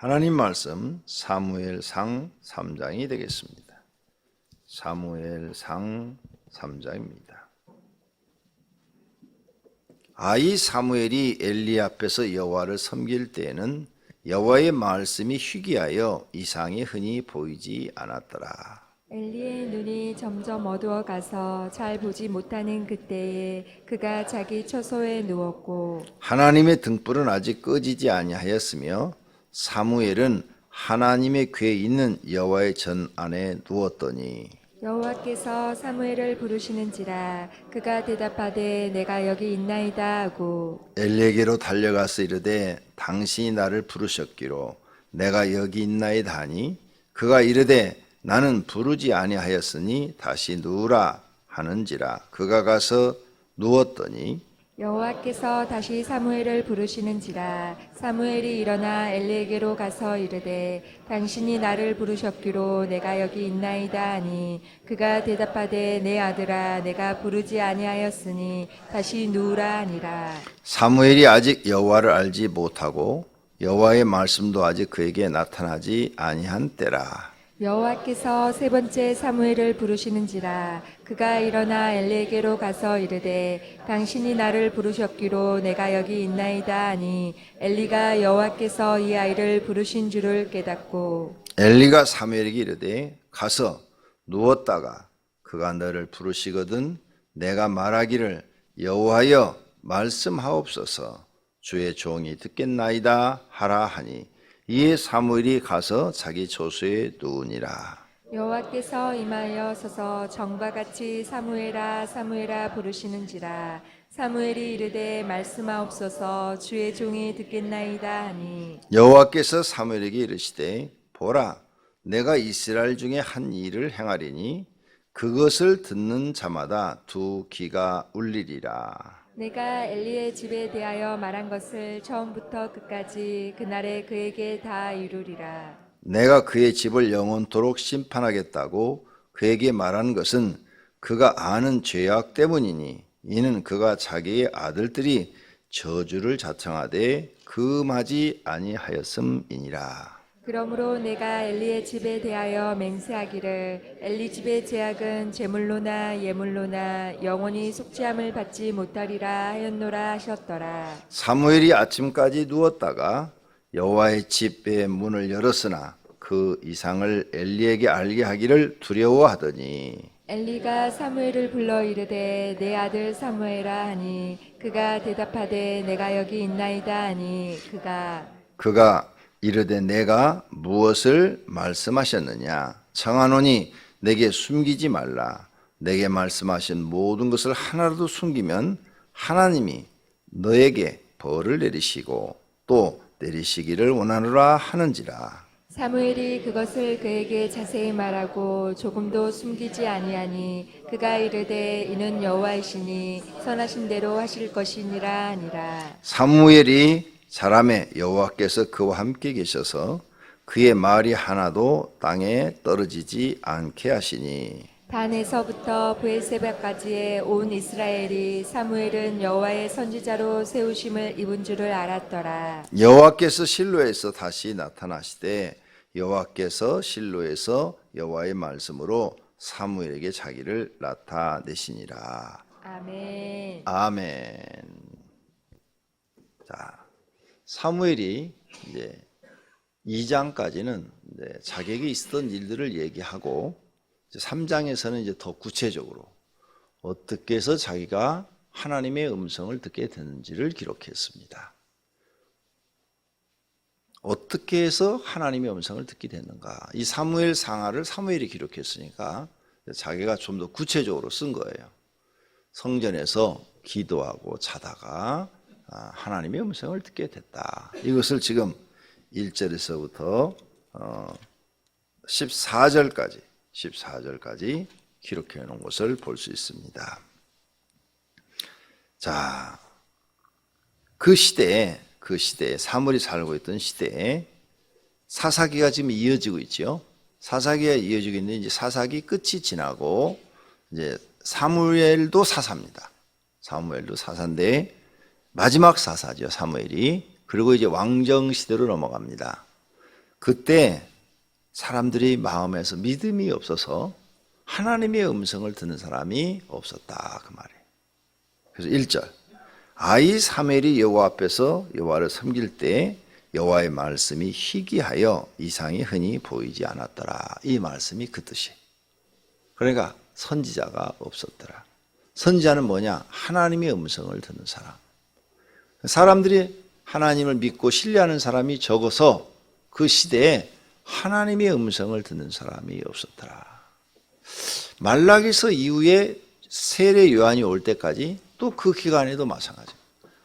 하나님 말씀 사무엘상 3장이 되겠습니다. 사무엘상 3장입니다. 아이 사무엘이 엘리 앞에서 여호와를 섬길 때에는 여호와의 말씀이 희귀하여 이상이 흔히 보이지 않았더라. 엘리의 눈이 점점 어두워가서 잘 보지 못하는 그때에 그가 자기 처소에 누웠고 하나님의 등불은 아직 꺼지지 아니하였으며 사무엘은 하나님의 궤에 있는 여호와의 전 안에 누웠더니 여호와께서 사무엘을 부르시는지라 그가 대답하되 내가 여기 있나이다 하고 엘리에게로 달려가서 이르되 당신이 나를 부르셨기로 내가 여기 있나이다 하니 그가 이르되 나는 부르지 아니하였으니 다시 누우라 하는지라. 그가 가서 누웠더니 여호와께서 다시 사무엘을 부르시는지라 사무엘이 일어나 엘리에게로 가서 이르되 당신이 나를 부르셨기로 내가 여기 있나이다 하니 그가 대답하되 내 아들아 내가 부르지 아니하였으니 다시 누우라 하니라. 사무엘이 아직 여호와를 알지 못하고 여호와의 말씀도 아직 그에게 나타나지 아니한 때라. 여호와께서 세 번째 사무엘을 부르시는지라 그가 일어나 엘리에게로 가서 이르되 당신이 나를 부르셨기로 내가 여기 있나이다 하니 엘리가 여호와께서 이 아이를 부르신 줄을 깨닫고 엘리가 사무엘에게 이르되 가서 누웠다가 그가 너를 부르시거든 내가 말하기를 여호와여 말씀하옵소서 주의 종이 듣겠나이다 하라 하니 이에 사무엘이 가서 자기 처소에 누우니라. 여호와께서 임하여 서서 정과 같이 사무엘아 사무엘아 부르시는지라 사무엘이 이르되 말씀하옵소서 주의 종이 듣겠나이다 하니 여호와께서 사무엘에게 이르시되 보라 내가 이스라엘 중에 한 일을 행하리니 그것을 듣는 자마다 두 귀가 울리리라. 내가 엘리의 집에 대하여 말한 것을 처음부터 끝까지 그날에 그에게 다 이루리라. 내가 그의 집을 영원토록 심판하겠다고 그에게 말한 것은 그가 아는 죄악 때문이니 이는 그가 자기의 아들들이 저주를 자청하되 금하지 아니하였음이니라. 그러므로 내가 엘리의 집에 대하여 맹세하기를 엘리 집의 제약은 제물로나 예물로나 영원히 속죄함을 받지 못하리라 하였노라 하셨더라. 사무엘이 아침까지 누웠다가 여호와의 집의 문을 열었으나 그 이상을 엘리에게 알게 하기를 두려워하더니 엘리가 사무엘을 불러 이르되 내 아들 사무엘아 하니 그가 대답하되 내가 여기 있나이다 하니 그가 이르되 내가 무엇을 말씀하셨느냐 청하노니 내게 숨기지 말라. 내게 말씀하신 모든 것을 하나라도 숨기면 하나님이 너에게 벌을 내리시고 또 내리시기를 원하노라 하는지라. 사무엘이 그것을 그에게 자세히 말하고 조금도 숨기지 아니하니 그가 이르되 이는 여호와이시니 선하신 대로 하실 것이니라 하니라. 사무엘이 자라매 여호와께서 그와 함께 계셔서 그의 말이 하나도 땅에 떨어지지 않게 하시니 단에서부터 브엘세바까지의 온 이스라엘이 사무엘은 여호와의 선지자로 세우심을 입은 줄을 알았더라. 여호와께서 실로에서 다시 나타나시되 여호와께서 실로에서 여호와의 말씀으로 사무엘에게 자기를 나타내시니라. 아멘. 아멘. 자, 사무엘이 이제 2장까지는 자기에게 있었던 일들을 얘기하고 3장에서는 이제 더 구체적으로 어떻게 해서 자기가 하나님의 음성을 듣게 되는지를 기록했습니다. 어떻게 해서 하나님의 음성을 듣게 됐는가? 이 사무엘 상하를 사무엘이 기록했으니까 자기가 좀 더 구체적으로 쓴 거예요. 성전에서 기도하고 자다가 하나님의 음성을 듣게 됐다. 이것을 지금 1절에서부터 14절까지 기록해 놓은 것을 볼 수 있습니다. 자, 그 시대에 사무엘이 살고 있던 시대에 사사기가 지금 이어지고 있죠. 사사기가 이어지고 있는데 이제 사사기 끝이 지나고 이제 사무엘도 사사입니다. 사무엘도 사사인데 마지막 사사죠, 사무엘이. 그리고 이제 왕정 시대로 넘어갑니다. 그때 사람들이 마음에서 믿음이 없어서 하나님의 음성을 듣는 사람이 없었다 그 말이에요. 그래서 1절 아이 사무엘이 여호와 앞에서 여호와를 섬길 때 여호와의 말씀이 희귀하여 이상이 흔히 보이지 않았더라. 이 말씀이 그 뜻이에요. 그러니까 선지자가 없었더라. 선지자는 뭐냐? 하나님의 음성을 듣는 사람. 사람들이 하나님을 믿고 신뢰하는 사람이 적어서 그 시대에 하나님의 음성을 듣는 사람이 없었더라. 말라기서 이후에 세례 요한이 올 때까지 또 그 기간에도 마찬가지예요.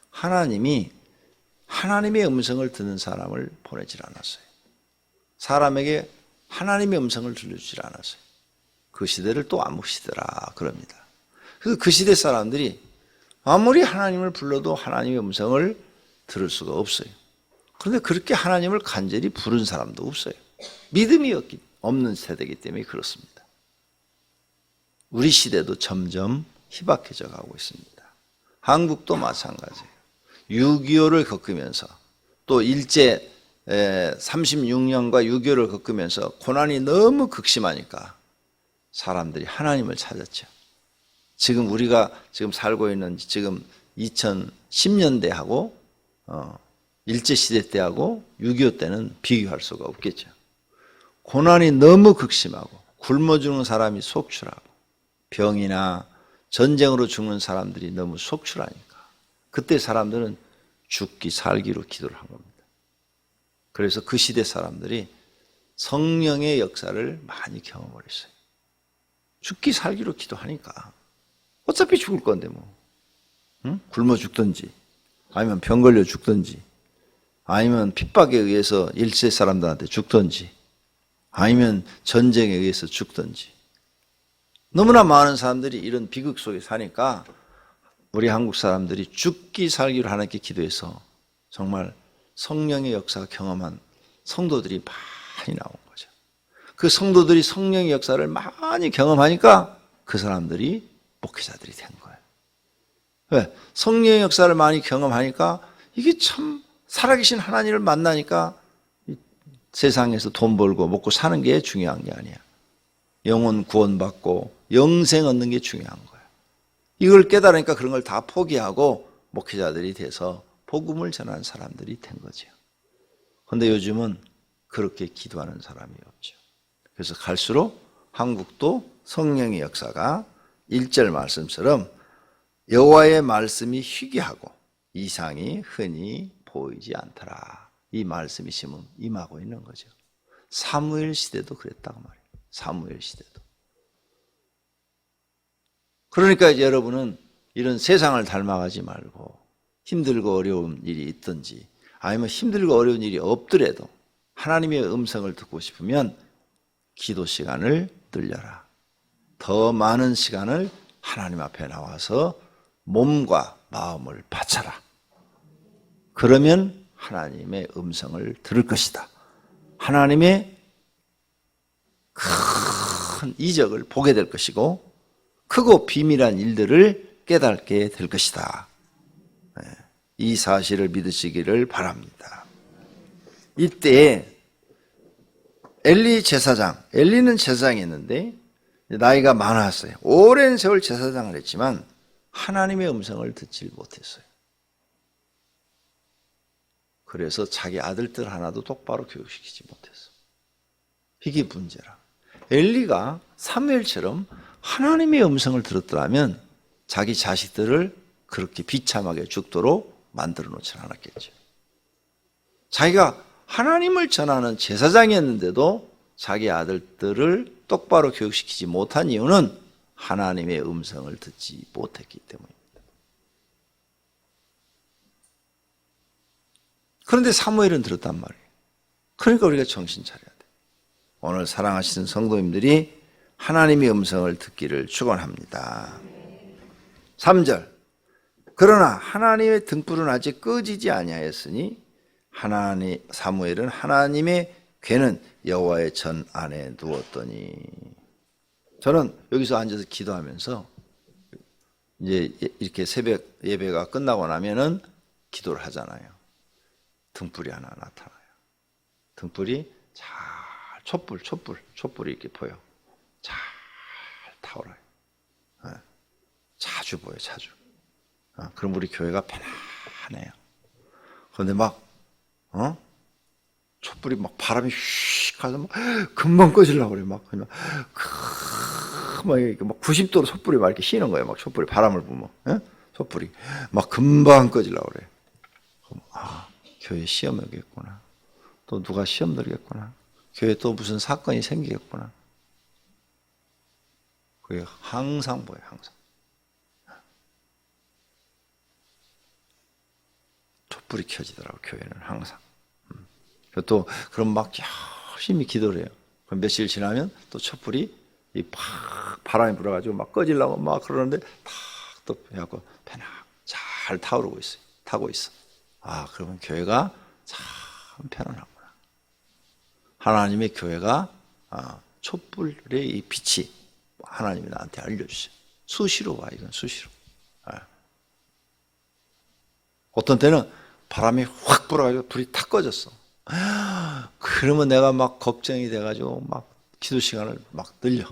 하나님이 하나님의 음성을 듣는 사람을 보내질 않았어요. 사람에게 하나님의 음성을 들려주질 않았어요. 그 시대를 또 암흑 시대라 그럽니다. 그래서 그 시대 사람들이 아무리 하나님을 불러도 하나님의 음성을 들을 수가 없어요. 그런데 그렇게 하나님을 간절히 부른 사람도 없어요. 믿음이 없는 세대이기 때문에 그렇습니다. 우리 시대도 점점 희박해져 가고 있습니다. 한국도 마찬가지예요. 6.25를 겪으면서 또 일제 36년과 6.25를 겪으면서 고난이 너무 극심하니까 사람들이 하나님을 찾았죠. 지금 우리가 지금 살고 있는 지금 2010년대하고 일제시대 때하고 6.25 때는 비교할 수가 없겠죠. 고난이 너무 극심하고 굶어 죽는 사람이 속출하고 병이나 전쟁으로 죽는 사람들이 너무 속출하니까 그때 사람들은 죽기 살기로 기도를 한 겁니다. 그래서 그 시대 사람들이 성령의 역사를 많이 경험을 했어요. 죽기 살기로 기도하니까 어차피 죽을 건데 뭐 응? 굶어 죽든지 아니면 병 걸려 죽든지 아니면 핍박에 의해서 일세 사람들한테 죽든지 아니면 전쟁에 의해서 죽든지 너무나 많은 사람들이 이런 비극 속에 사니까 우리 한국 사람들이 죽기 살기로 하나님께 기도해서 정말 성령의 역사가 경험한 성도들이 많이 나온 거죠. 그 성도들이 성령의 역사를 많이 경험하니까 그 사람들이 목회자들이 된 거예요. 왜? 성령의 역사를 많이 경험하니까 이게 참 살아계신 하나님을 만나니까 세상에서 돈 벌고 먹고 사는 게 중요한 게 아니야. 영혼 구원받고 영생 얻는 게 중요한 거야. 이걸 깨달으니까 그런 걸 다 포기하고 목회자들이 돼서 복음을 전하는 사람들이 된 거죠. 그런데 요즘은 그렇게 기도하는 사람이 없죠. 그래서 갈수록 한국도 성령의 역사가 1절 말씀처럼 여호와의 말씀이 희귀하고 이상이 흔히 보이지 않더라. 이 말씀이 지금 임하고 있는 거죠. 사무엘 시대도 그랬다고 말이에요. 사무엘 시대도. 그러니까 이제 여러분은 이런 세상을 닮아가지 말고 힘들고 어려운 일이 있든지 아니면 힘들고 어려운 일이 없더라도 하나님의 음성을 듣고 싶으면 기도 시간을 늘려라. 더 많은 시간을 하나님 앞에 나와서 몸과 마음을 바쳐라. 그러면 하나님의 음성을 들을 것이다. 하나님의 큰 이적을 보게 될 것이고 크고 비밀한 일들을 깨닫게 될 것이다. 이 사실을 믿으시기를 바랍니다. 이때 엘리 제사장, 엘리는 제사장이었는데 나이가 많았어요. 오랜 세월 제사장을 했지만 하나님의 음성을 듣지 못했어요. 그래서 자기 아들들 하나도 똑바로 교육시키지 못했어. 이게 문제라. 엘리가 사무엘처럼 하나님의 음성을 들었더라면 자기 자식들을 그렇게 비참하게 죽도록 만들어 놓지 않았겠죠. 자기가 하나님을 전하는 제사장이었는데도 자기 아들들을 똑바로 교육시키지 못한 이유는 하나님의 음성을 듣지 못했기 때문입니다. 그런데 사무엘은 들었단 말이에요. 그러니까 우리가 정신 차려야 돼요. 오늘 사랑하시는 성도님들이 하나님의 음성을 듣기를 축원합니다. 3절 그러나 하나님의 등불은 아직 꺼지지 아니하였으니 사무엘은 하나님의 괴는 여호와의 전 안에 누웠더니 저는 여기서 앉아서 기도하면서 이제 이렇게 새벽 예배가 끝나고 나면은 기도를 하잖아요. 등불이 하나 나타나요. 등불이 촛불이 이렇게 보여. 잘 타오라요. 예. 자주 보여, 자주. 그럼 우리 교회가 편안해요. 그런데 막, 촛불이 막 바람이 휙 가서 막 금방 꺼지려고 그래. 막, 그냥, 막 이렇게 막 90도로 촛불이 막 이렇게 휘는 거예요. 막 촛불이 바람을 불면. 예? 촛불이 막 금방 꺼지려고 그래. 그럼, 교회 시험 오겠구나. 또 누가 시험 들겠구나. 교회 또 무슨 사건이 생기겠구나. 그게 항상 보여요, 항상. 촛불이 켜지더라고, 교회는 항상. 또, 그럼 막 열심히 기도를 해요. 그럼 며칠 지나면 또 촛불이 팍 바람이 불어가지고 막 꺼지려고 막 그러는데 탁 또 해갖고 편하게 잘 타오르고 있어요. 타고 있어. 그러면 교회가 참 편안하구나. 하나님의 교회가 촛불의 이 빛이 하나님이 나한테 알려주세요. 수시로 와, 이건 수시로. 어떤 때는 바람이 확 불어가지고 불이 탁 꺼졌어. 그러면 내가 막 걱정이 돼가지고 막 기도 시간을 막 늘려.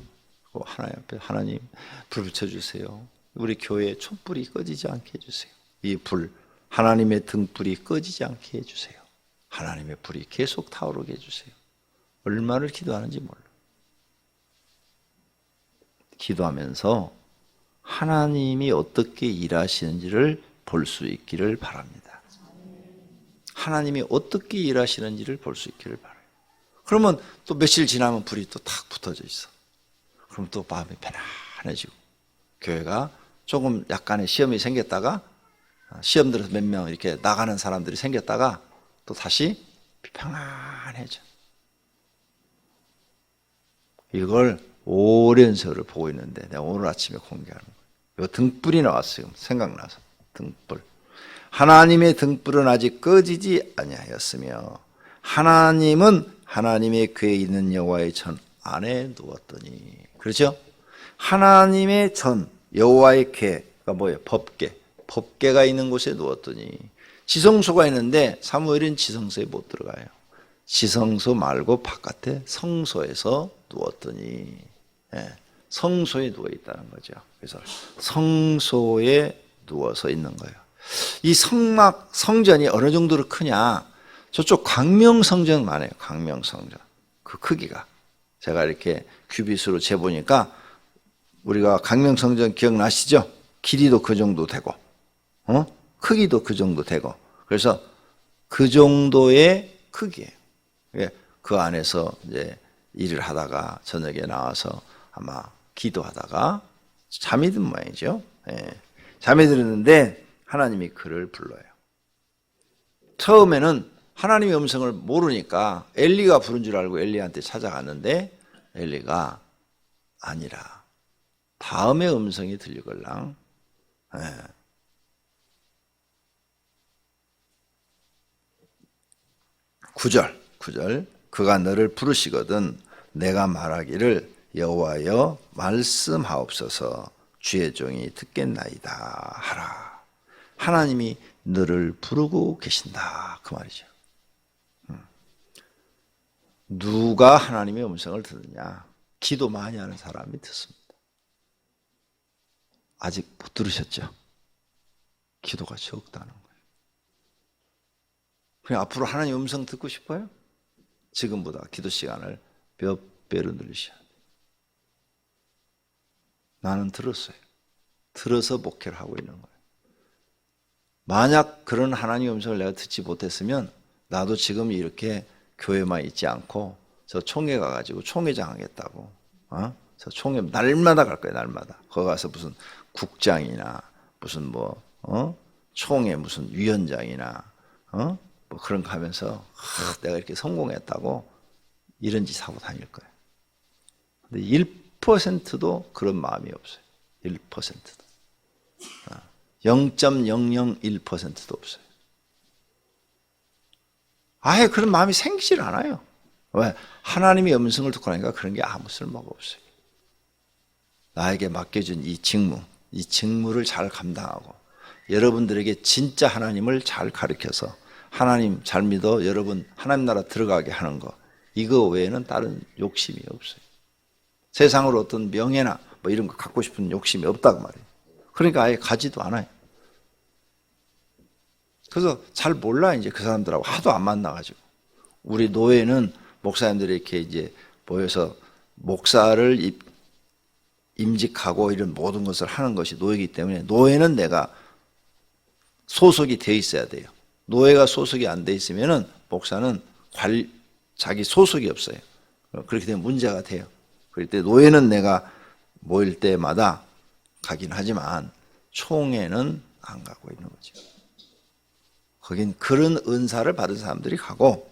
하나님 앞에 하나님 불 붙여주세요. 우리 교회에 촛불이 꺼지지 않게 해주세요. 이 불, 하나님의 등불이 꺼지지 않게 해주세요. 하나님의 불이 계속 타오르게 해주세요. 얼마를 기도하는지 몰라. 기도하면서 하나님이 어떻게 일하시는지를 볼 수 있기를 바랍니다. 하나님이 어떻게 일하시는지를 볼 수 있기를 바라요. 그러면 또 며칠 지나면 불이 또 탁 붙어져 있어. 그럼 또 마음이 편안해지고 교회가 조금 약간의 시험이 생겼다가 시험 들어서 몇 명 이렇게 나가는 사람들이 생겼다가 또 다시 평안해져. 이걸 오랜 세월을 보고 있는데 내가 오늘 아침에 공개하는 거예요. 이 등불이 나왔어요. 생각나서. 등불. 하나님의 등불은 아직 꺼지지 아니하였으며 하나님은 하나님의 궤에 있는 여호와의 전 안에 누웠더니. 그렇죠? 하나님의 전 여호와의 궤가 뭐예요? 법궤. 법궤가 있는 곳에 누웠더니 지성소가 있는데 사무엘은 지성소에 못 들어가요. 지성소 말고 바깥에 성소에서 누웠더니 성소에 누워 있다는 거죠. 그래서 성소에 누워서 있는 거예요. 이 성전이 어느 정도로 크냐? 저쪽 광명성전만 해요. 광명성전. 그 크기가. 제가 이렇게 큐빗으로 재보니까 우리가 광명성전 기억나시죠? 길이도 그 정도 되고, 크기도 그 정도 되고. 그래서 그 정도의 크기예요. 그 안에서 이제 일을 하다가 저녁에 나와서 아마 기도하다가 잠이 든 모양이죠. 잠이 들었는데 하나님이 그를 불러요. 처음에는 하나님의 음성을 모르니까 엘리가 부른 줄 알고 엘리한테 찾아갔는데 엘리가 아니라 다음에 음성이 들리걸랑. 9절 그가 너를 부르시거든 내가 말하기를 여호와여 말씀하옵소서 주의 종이 듣겠나이다 하라. 하나님이 너를 부르고 계신다 그 말이죠. 누가 하나님의 음성을 듣느냐? 기도 많이 하는 사람이 듣습니다. 아직 못 들으셨죠? 기도가 적다는 거예요. 그냥 앞으로 하나님 음성 듣고 싶어요? 지금보다 기도 시간을 몇 배로 늘리셔야 돼요. 나는 들었어요. 들어서 목회를 하고 있는 거예요. 만약 그런 하나님 음성을 내가 듣지 못했으면 나도 지금 이렇게 교회만 있지 않고 저 총회 가가지고 총회장 하겠다고. 저 총회 날마다 갈 거예요. 날마다. 거기 가서 무슨 국장이나 무슨 총회 무슨 위원장이나 뭐 그런 거 하면서 내가 이렇게 성공했다고 이런 짓 하고 다닐 거예요. 근데 1%도 그런 마음이 없어요. 1%도. 0.001%도 없어요. 아예 그런 마음이 생기질 않아요. 왜? 하나님의 음성을 듣고 나니까 그런 게 아무 쓸모가 없어요. 나에게 맡겨준 이 직무를 잘 감당하고 여러분들에게 진짜 하나님을 잘 가르쳐서 하나님 잘 믿어 여러분 하나님 나라 들어가게 하는 거 이거 외에는 다른 욕심이 없어요. 세상으로 어떤 명예나 뭐 이런 거 갖고 싶은 욕심이 없다고 말이에요. 그러니까 아예 가지도 않아요. 그래서 잘 몰라, 이제 그 사람들하고 하도 안 만나가지고. 우리 노예는 목사님들이 이렇게 이제 모여서 목사를 임직하고 이런 모든 것을 하는 것이 노예이기 때문에 노예는 내가 소속이 돼 있어야 돼요. 노예가 소속이 안 돼 있으면은 목사는 자기 소속이 없어요. 그렇게 되면 문제가 돼요. 그럴 때 노예는 내가 모일 때마다 가긴 하지만 총회는 안 가고 있는 거죠. 거긴 그런 은사를 받은 사람들이 가고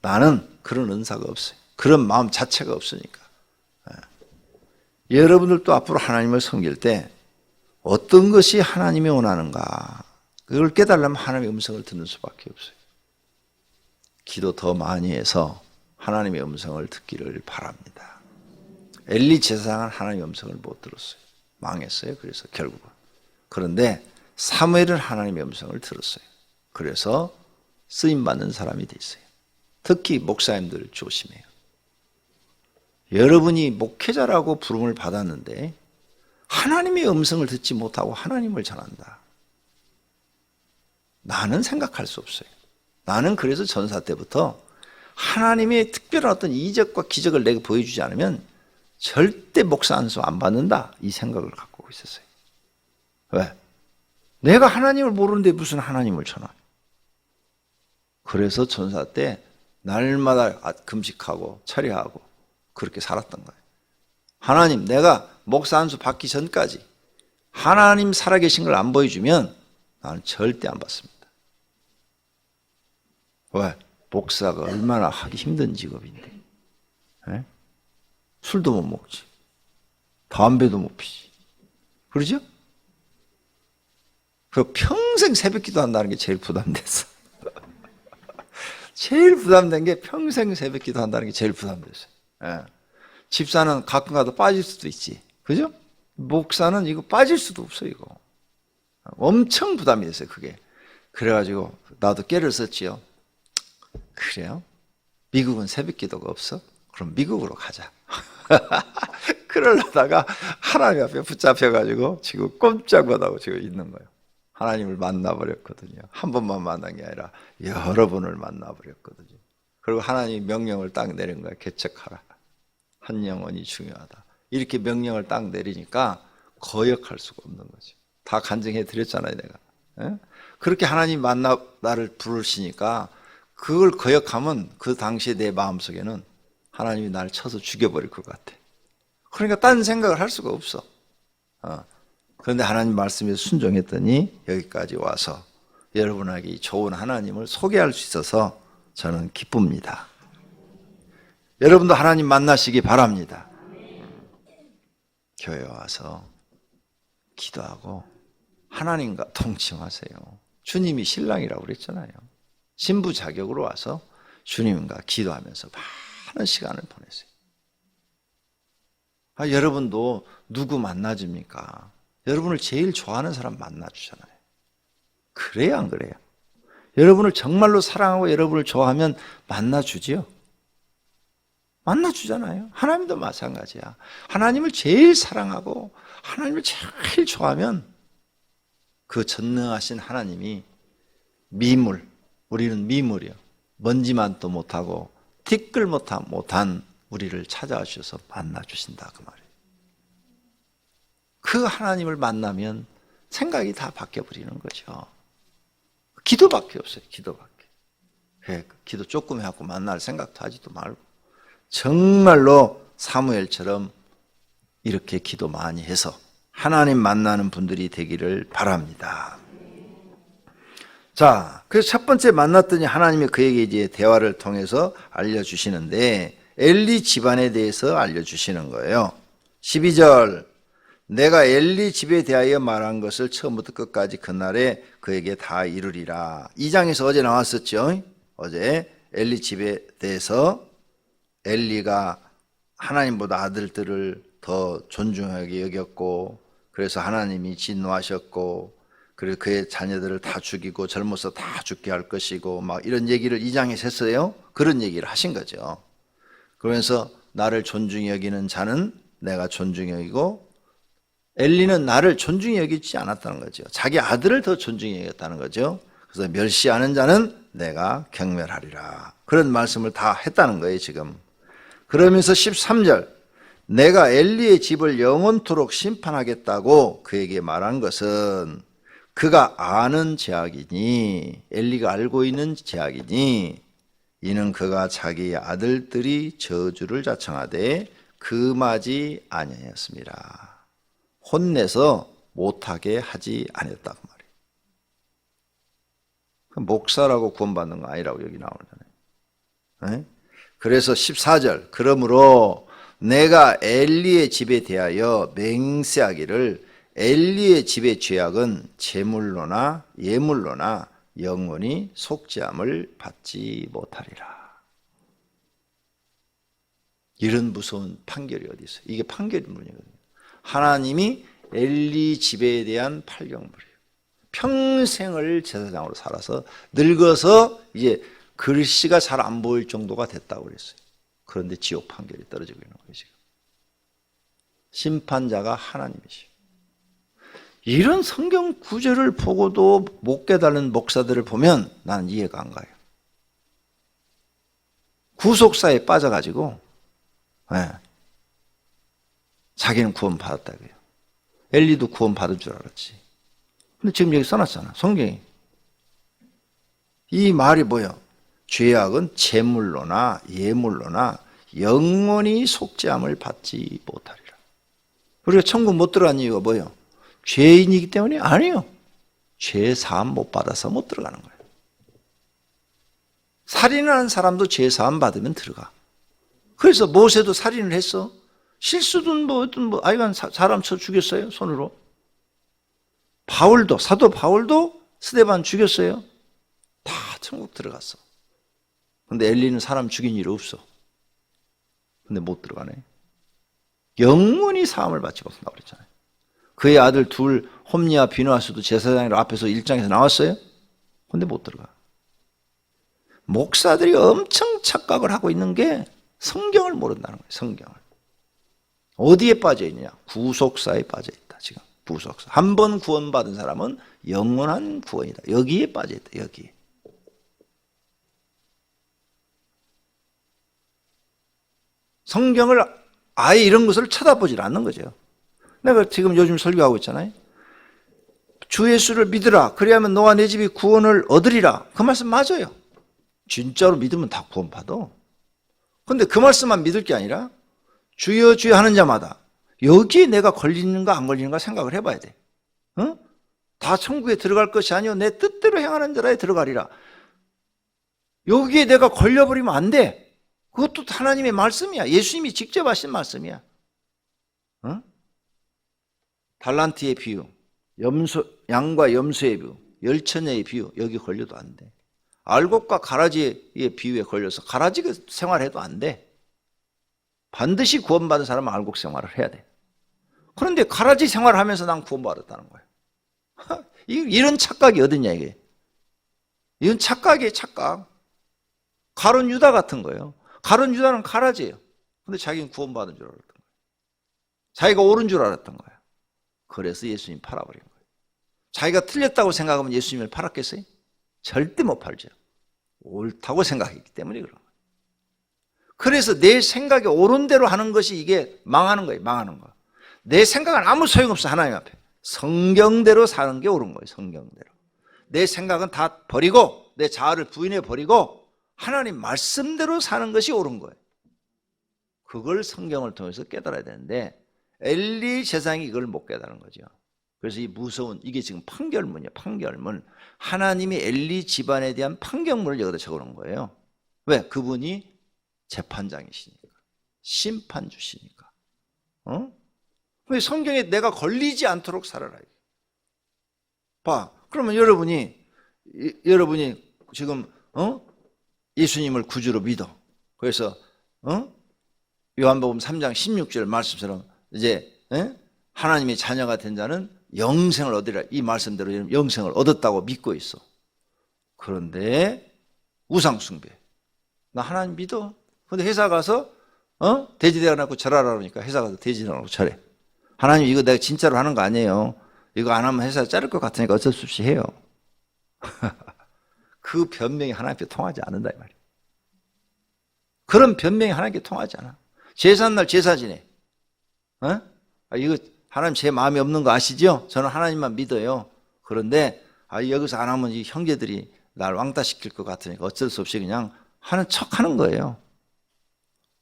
나는 그런 은사가 없어요. 그런 마음 자체가 없으니까. 여러분들도 앞으로 하나님을 섬길 때 어떤 것이 하나님이 원하는가 그걸 깨달으려면 하나님의 음성을 듣는 수밖에 없어요. 기도 더 많이 해서 하나님의 음성을 듣기를 바랍니다. 엘리 제사장은 하나님의 음성을 못 들었어요. 망했어요. 그래서 결국은. 그런데 사무엘은 하나님의 음성을 들었어요. 그래서 쓰임받는 사람이 됐어요. 특히 목사님들 조심해요. 여러분이 목회자라고 부름을 받았는데 하나님의 음성을 듣지 못하고 하나님을 전한다. 나는 생각할 수 없어요. 나는 그래서 전사 때부터 하나님의 특별한 어떤 이적과 기적을 내게 보여주지 않으면 절대 목사 안수 안 받는다. 이 생각을 갖고 있었어요. 왜? 내가 하나님을 모르는데 무슨 하나님을 전하? 그래서 전사 때 날마다 금식하고 철야하고 그렇게 살았던 거예요. 하나님, 내가 목사 안수 받기 전까지 하나님 살아계신 걸 안 보여주면 나는 절대 안 받습니다. 왜? 목사가 얼마나 하기 힘든 직업인데. 에? 술도 못 먹지. 담배도 못 피지. 그러죠? 그 평생 새벽 기도한다는 게 제일 부담됐어. 제일 부담된 게 평생 새벽 기도한다는 게 제일 부담됐어요. 예. 집사는 가끔 가다 빠질 수도 있지. 그죠? 목사는 이거 빠질 수도 없어요, 이거. 엄청 부담이 됐어요, 그게. 그래가지고 나도 깨를 썼지요. 그래요? 미국은 새벽 기도가 없어? 그럼 미국으로 가자. 그러려다가 하나님 앞에 붙잡혀가지고 지금 꼼짝 못하고 지금 있는 거예요. 하나님을 만나버렸거든요. 한 번만 만난 게 아니라 여러 번을 만나버렸거든요. 그리고 하나님 명령을 딱 내린 거예요. 개척하라. 한 영혼이 중요하다. 이렇게 명령을 딱 내리니까 거역할 수가 없는 거죠. 다 간증해 드렸잖아요, 내가. 예? 그렇게 하나님 만나 나를 부르시니까 그걸 거역하면 그 당시에 내 마음속에는 하나님이 나를 쳐서 죽여버릴 것 같아. 그러니까 딴 생각을 할 수가 없어. 그런데 하나님 말씀에 순종했더니 여기까지 와서 여러분에게 이 좋은 하나님을 소개할 수 있어서 저는 기쁩니다. 여러분도 하나님 만나시기 바랍니다. 교회 와서 기도하고 하나님과 동침하세요. 주님이 신랑이라고 그랬잖아요. 신부 자격으로 와서 주님과 기도하면서 많은 시간을 보내세요. 여러분도 누구 만나줍니까? 여러분을 제일 좋아하는 사람 만나주잖아요. 그래요, 안 그래요? 여러분을 정말로 사랑하고 여러분을 좋아하면 만나주지요? 만나주잖아요. 하나님도 마찬가지야. 하나님을 제일 사랑하고 하나님을 제일 좋아하면 그 전능하신 하나님이 미물, 우리는 미물이요. 먼지만도 못하고 티끌 못한 우리를 찾아와 주셔서 만나주신다 그 말이에요. 그 하나님을 만나면 생각이 다 바뀌어버리는 거죠. 기도밖에 없어요. 기도밖에. 기도 조금 해갖고 만날 생각도 하지도 말고 정말로 사무엘처럼 이렇게 기도 많이 해서 하나님 만나는 분들이 되기를 바랍니다. 자, 그래서 첫 번째 만났더니 하나님이 그에게 이제 대화를 통해서 알려주시는데 엘리 집안에 대해서 알려주시는 거예요. 12절, 내가 엘리 집에 대하여 말한 것을 처음부터 끝까지 그날에 그에게 다 이루리라. 2장에서 어제 나왔었죠. 어제 엘리 집에 대해서 엘리가 하나님보다 아들들을 더 존중하게 여겼고 그래서 하나님이 진노하셨고 그래서 그의 자녀들을 다 죽이고 젊어서 다 죽게 할 것이고 막 이런 얘기를 2장에서 했어요. 그런 얘기를 하신 거죠. 그러면서 나를 존중히 여기는 자는 내가 존중히 여기고, 엘리는 나를 존중히 여기지 않았다는 거죠. 자기 아들을 더 존중히 여겼다는 거죠. 그래서 멸시하는 자는 내가 경멸하리라. 그런 말씀을 다 했다는 거예요, 지금. 그러면서 13절, 내가 엘리의 집을 영원토록 심판하겠다고 그에게 말한 것은 그가 아는 죄악이니, 엘리가 알고 있는 죄악이니, 이는 그가 자기 아들들이 저주를 자청하되 금하지 아니하였습니다. 혼내서 못하게 하지 아니었다고 말이에요. 목사라고 구원받는 거 아니라고 여기 나오잖아요. 그래서 14절, 그러므로 내가 엘리의 집에 대하여 맹세하기를 엘리의 집의 죄악은 제물로나 예물로나 영원히 속죄함을 받지 못하리라. 이런 무서운 판결이 어디 있어요? 이게 판결문이거든요. 하나님이 엘리 집에 대한 판결문이에요. 평생을 제사장으로 살아서 늙어서 이제 글씨가 잘 안 보일 정도가 됐다고 그랬어요. 그런데 지옥 판결이 떨어지고 있는 거예요, 지금. 심판자가 하나님이시죠. 이런 성경 구절을 보고도 못 깨달은 목사들을 보면 나는 이해가 안 가요. 구속사에 빠져가지고, 자기는 구원받았다고요. 엘리도 구원받은 줄 알았지. 근데 지금 여기 써놨잖아, 성경이. 이 말이 뭐예요? 죄악은 제물로나 예물로나 영원히 속죄함을 받지 못하리라. 우리가 천국 못 들어간 이유가 뭐예요? 죄인이기 때문에? 아니요. 죄 사함 못 받아서 못 들어가는 거예요. 살인하는 사람도 죄 사함 받으면 들어가. 그래서 모세도 살인을 했어. 실수든 아이간 사람 쳐 죽였어요, 손으로. 바울도, 사도 바울도 스데반 죽였어요. 다 천국 들어갔어. 근데 엘리는 사람 죽인 일 없어. 근데 못 들어가네. 영원히 사함을 받지 못한다고 그랬잖아요. 그의 아들 둘, 홈리와 비누아스도 제사장으로 앞에서 1장에서 나왔어요. 근데 못 들어가. 목사들이 엄청 착각을 하고 있는 게 성경을 모른다는 거예요, 성경을. 어디에 빠져 있느냐? 구속사에 빠져 있다, 지금. 구속사. 한 번 구원받은 사람은 영원한 구원이다. 여기에 빠져 있다, 여기에. 성경을 아예 이런 것을 쳐다보질 않는 거죠. 내가 지금 요즘 설교하고 있잖아요. 주 예수를 믿으라. 그래야만 너와 내 집이 구원을 얻으리라. 그 말씀 맞아요. 진짜로 믿으면 다 구원받아. 근데 그 말씀만 믿을 게 아니라 주여 주여 하는 자마다 여기에 내가 걸리는가 안 걸리는가 생각을 해봐야 돼. 어? 다 천국에 들어갈 것이 아니요 내 뜻대로 행하는 자라에 들어가리라. 여기에 내가 걸려버리면 안 돼. 그것도 하나님의 말씀이야. 예수님이 직접 하신 말씀이야. 어? 달란트의 비유, 양과 염소의 비유, 열처녀의 비유, 여기 걸려도 안 돼. 알곡과 가라지의 비유에 걸려서 가라지 생활해도 안 돼. 반드시 구원받은 사람은 알곡 생활을 해야 돼. 그런데 가라지 생활을 하면서 난 구원받았다는 거야. 이런 착각이 어딨냐, 이게. 이건 착각이에요, 착각. 가룟 유다 같은 거예요. 가룟 유다는 가라지예요. 근데 자기는 구원받은 줄 알았던 거예요. 자기가 옳은 줄 알았던 거예요. 그래서 예수님 팔아버린 거예요. 자기가 틀렸다고 생각하면 예수님을 팔았겠어요? 절대 못 팔죠. 옳다고 생각했기 때문에 그런 거예요. 그래서 내 생각이 옳은 대로 하는 것이 이게 망하는 거예요. 망하는 거. 내 생각은 아무 소용없어, 하나님 앞에. 성경대로 사는 게 옳은 거예요. 성경대로. 내 생각은 다 버리고 내 자아를 부인해 버리고 하나님 말씀대로 사는 것이 옳은 거예요. 그걸 성경을 통해서 깨달아야 되는데 엘리 제사장이 이걸 못 깨달은 거죠. 그래서 이 무서운, 이게 지금 판결문이에요. 판결문. 하나님이 엘리 집안에 대한 판결문을 여기다 적어놓은 거예요. 왜? 그분이 재판장이시니까, 심판주시니까. 왜 성경에 내가 걸리지 않도록 살아라. 봐. 그러면 여러분이 지금 예수님을 구주로 믿어. 그래서 요한복음 3장 16절 말씀처럼 이제 하나님의 자녀가 된 자는 영생을 얻으리라. 이 말씀대로 영생을 얻었다고 믿고 있어. 그런데 우상 숭배. 나 하나님 믿어. 근데 회사 가서 돼지대가 낳고 절하라 그러니까 회사 가서 돼지대가 낳고 절해. 하나님 이거 내가 진짜로 하는 거 아니에요. 이거 안 하면 회사 자를 것 같으니까 어쩔 수 없이 해요. 그 변명이 하나님께 통하지 않는다 이 말이에요. 그런 변명이 하나님께 통하지 않아. 제사날 제사 지내. 이거 하나님 제 마음이 없는 거 아시죠? 저는 하나님만 믿어요. 그런데 여기서 안 하면 이 형제들이 날 왕따시킬 것 같으니까 어쩔 수 없이 그냥 하는 척 하는 거예요.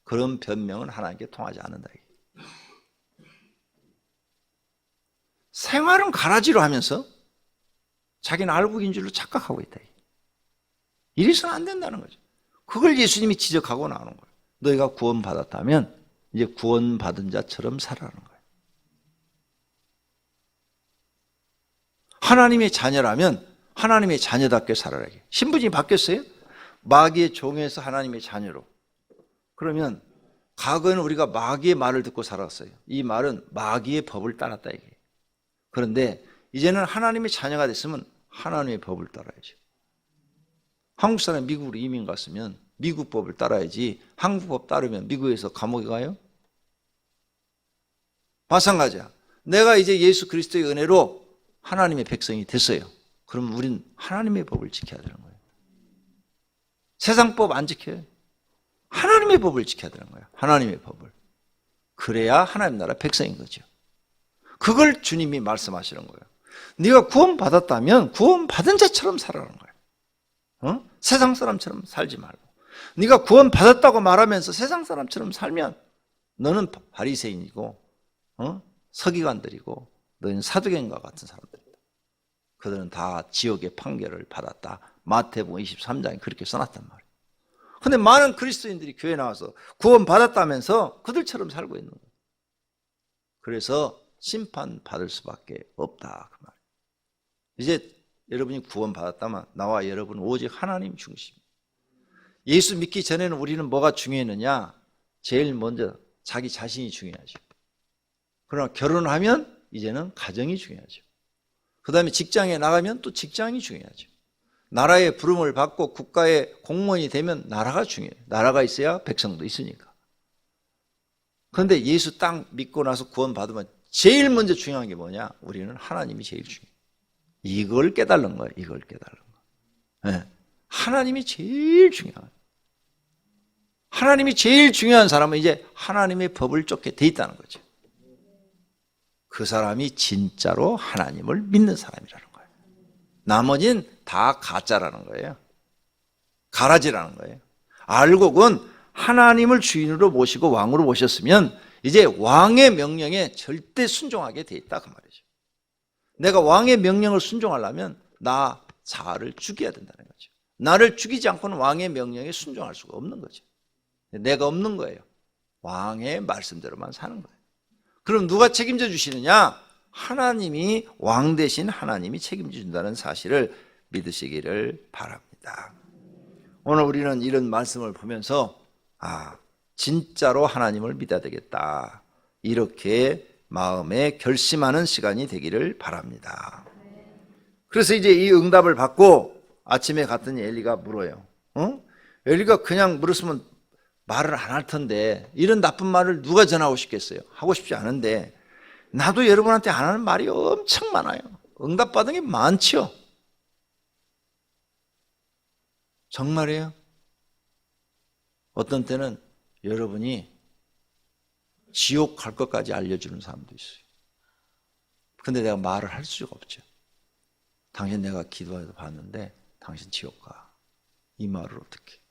그런 변명은 하나님께 통하지 않는다. 생활은 가라지로 하면서 자기는 알고인 줄로 착각하고 있다. 이래서는 안 된다는 거죠. 그걸 예수님이 지적하고 나오는 거예요. 너희가 구원받았다면 이제 구원받은 자처럼 살아라는 거예요. 하나님의 자녀라면 하나님의 자녀답게 살아라. 신분이 바뀌었어요? 마귀의 종에서 하나님의 자녀로. 그러면 과거에는 우리가 마귀의 말을 듣고 살았어요. 이 말은 마귀의 법을 따랐다 이게. 그런데 이제는 하나님의 자녀가 됐으면 하나님의 법을 따라야죠. 한국 사람이 미국으로 이민 갔으면 미국 법을 따라야지 한국 법 따르면 미국에서 감옥에 가요? 마찬가지야. 내가 이제 예수 그리스도의 은혜로 하나님의 백성이 됐어요. 그럼 우린 하나님의 법을 지켜야 되는 거예요. 세상 법 안 지켜요. 하나님의 법을 지켜야 되는 거예요. 하나님의 법을. 그래야 하나님 나라 백성인 거죠. 그걸 주님이 말씀하시는 거예요. 네가 구원받았다면 구원받은 자처럼 살아라는 거예요. 세상 사람처럼 살지 말고. 네가 구원받았다고 말하면서 세상 사람처럼 살면 너는 바리새인이고 서기관들이고 너희는 사두개인과 같은 사람들이다. 그들은 다 지옥의 판결을 받았다. 마태복음 23장에 그렇게 써놨단 말이에요. 근데 많은 그리스도인들이 교회 나와서 구원받았다면서 그들처럼 살고 있는 거예요. 그래서 심판받을 수밖에 없다 그 말이에요. 이제 여러분이 구원받았다면 나와 여러분 오직 하나님 중심. 예수 믿기 전에는 우리는 뭐가 중요했느냐? 제일 먼저 자기 자신이 중요하죠. 그러나 결혼하면 이제는 가정이 중요하죠. 그 다음에 직장에 나가면 또 직장이 중요하죠. 나라의 부름을 받고 국가의 공무원이 되면 나라가 중요해요. 나라가 있어야 백성도 있으니까. 그런데 예수 딱 믿고 나서 구원받으면 제일 먼저 중요한 게 뭐냐? 우리는 하나님이 제일 중요해요. 이걸 깨달는 거예요. 이걸 깨달는 거예요. 네. 하나님이 제일 중요해요. 하나님이 제일 중요한 사람은 이제 하나님의 법을 쫓게 돼 있다는 거죠. 그 사람이 진짜로 하나님을 믿는 사람이라는 거예요. 나머지는 다 가짜라는 거예요. 가라지라는 거예요. 알곡은 하나님을 주인으로 모시고 왕으로 모셨으면 이제 왕의 명령에 절대 순종하게 돼 있다 그 말이죠. 내가 왕의 명령을 순종하려면 나 자아를 죽여야 된다는 거죠. 나를 죽이지 않고는 왕의 명령에 순종할 수가 없는 거죠. 내가 없는 거예요. 왕의 말씀대로만 사는 거예요. 그럼 누가 책임져 주시느냐? 하나님이 왕 대신 하나님이 책임져 준다는 사실을 믿으시기를 바랍니다. 오늘 우리는 이런 말씀을 보면서 진짜로 하나님을 믿어야 되겠다. 이렇게 마음에 결심하는 시간이 되기를 바랍니다. 그래서 이제 이 응답을 받고 아침에 갔더니 엘리가 물어요. 엘리가 그냥 물었으면 말을 안 할 텐데 이런 나쁜 말을 누가 전하고 싶겠어요? 하고 싶지 않은데 나도 여러분한테 안 하는 말이 엄청 많아요. 응답받은 게 많죠. 정말이에요. 어떤 때는 여러분이 지옥 갈 것까지 알려주는 사람도 있어요. 근데 내가 말을 할 수가 없죠. 당신 내가 기도해서 봤는데 당신 지옥 가. 이 말을 어떻게.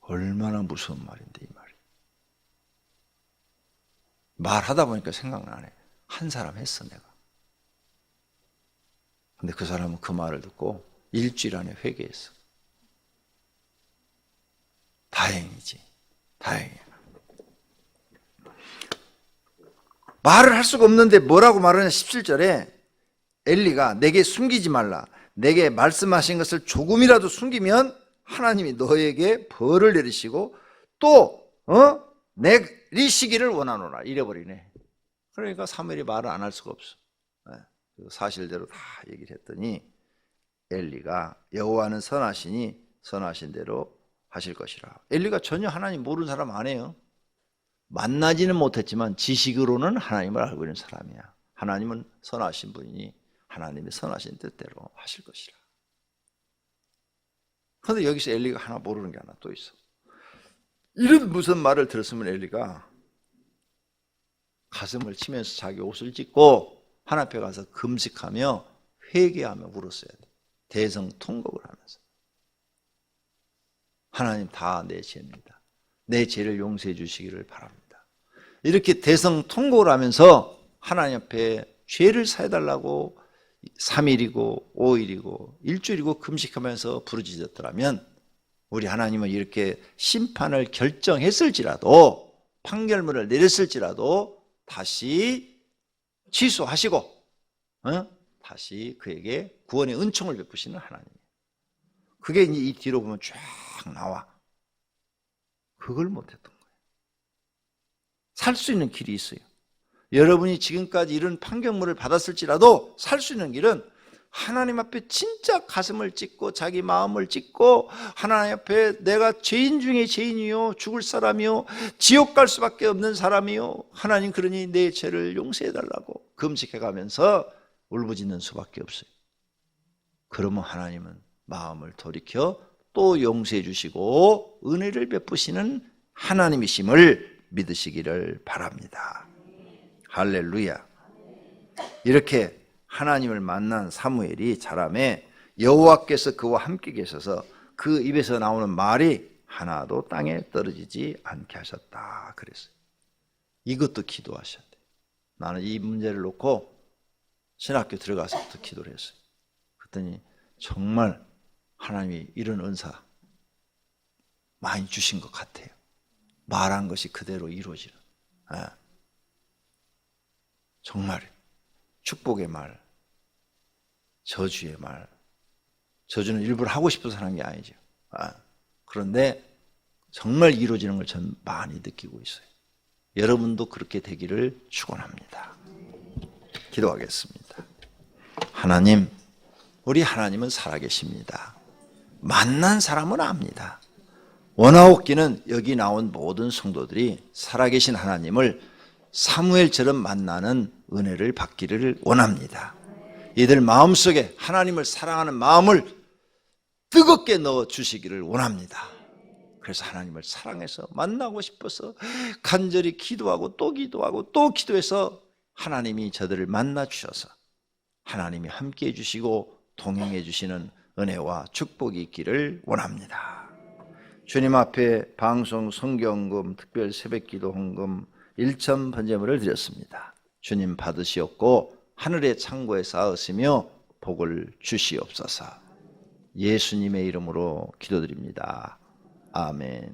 얼마나 무서운 말인데 이 말이. 말하다 보니까 생각나네. 한 사람 했어 내가. 근데 그 사람은 그 말을 듣고 일주일 안에 회개했어. 다행이지. 다행이야. 말을 할 수가 없는데 뭐라고 말하냐 17절에 엘리가 내게 숨기지 말라. 내게 말씀하신 것을 조금이라도 숨기면 하나님이 너에게 벌을 내리시고 또 내리시기를 원하노라. 이래버리네. 그러니까 사무엘이 말을 안 할 수가 없어. 사실대로 다 얘기를 했더니 엘리가 여호와는 선하시니 선하신 대로 하실 것이라. 엘리가 전혀 하나님 모르는 사람 아니에요. 만나지는 못했지만 지식으로는 하나님을 알고 있는 사람이야. 하나님은 선하신 분이니 하나님의 선하신 뜻대로 하실 것이라. 그런데 여기서 엘리가 하나 모르는 게 하나 또 있어. 이런 무슨 말을 들었으면 엘리가 가슴을 치면서 자기 옷을 찢고 하나님 앞에 가서 금식하며 회개하며 울었어야 돼. 대성통곡을 하면서. 하나님 다 내 죄입니다. 내 죄를 용서해 주시기를 바랍니다. 이렇게 대성통곡을 하면서 하나님 앞에 죄를 사해달라고 3일이고 5일이고 일주일이고 금식하면서 부르짖었더라면 우리 하나님은 이렇게 심판을 결정했을지라도 판결문을 내렸을지라도 다시 취소하시고 다시 그에게 구원의 은총을 베푸시는 하나님이에요. 그게 이제 이 뒤로 보면 쫙 나와. 그걸 못했던 거예요. 살 수 있는 길이 있어요. 여러분이 지금까지 이런 판결문을 받았을지라도 살 수 있는 길은 하나님 앞에 진짜 가슴을 찢고 자기 마음을 찢고 하나님 앞에 내가 죄인 중에 죄인이요 죽을 사람이요 지옥 갈 수밖에 없는 사람이요 하나님 그러니 내 죄를 용서해달라고 금식해가면서 울부짖는 수밖에 없어요. 그러면 하나님은 마음을 돌이켜 또 용서해 주시고 은혜를 베푸시는 하나님이심을 믿으시기를 바랍니다. 할렐루야. 이렇게 하나님을 만난 사무엘이 자라매 여호와께서 그와 함께 계셔서 그 입에서 나오는 말이 하나도 땅에 떨어지지 않게 하셨다 그랬어요. 이것도 기도하셔야 돼요. 나는 이 문제를 놓고 신학교 들어가서부터 기도를 했어요. 그랬더니 정말 하나님이 이런 은사 많이 주신 것 같아요. 말한 것이 그대로 이루어지는. 정말 축복의 말, 저주의 말. 저주는 일부러 하고 싶어서 하는 게 아니죠. 그런데 정말 이루어지는 걸 저는 많이 느끼고 있어요. 여러분도 그렇게 되기를 축원합니다. 기도하겠습니다. 하나님, 우리 하나님은 살아계십니다. 만난 사람은 압니다. 원하옵기는 여기 나온 모든 성도들이 살아계신 하나님을 사무엘처럼 만나는 은혜를 받기를 원합니다. 이들 마음속에 하나님을 사랑하는 마음을 뜨겁게 넣어 주시기를 원합니다. 그래서 하나님을 사랑해서 만나고 싶어서 간절히 기도하고 또 기도하고 또 기도해서 하나님이 저들을 만나 주셔서 하나님이 함께해 주시고 동행해 주시는 은혜와 축복이 있기를 원합니다. 주님 앞에 방송 성경금 특별 새벽기도 헌금 1천 번제물을 드렸습니다. 주님 받으시옵고 하늘의 창고에 쌓으시며 복을 주시옵소서. 예수님의 이름으로 기도드립니다. 아멘.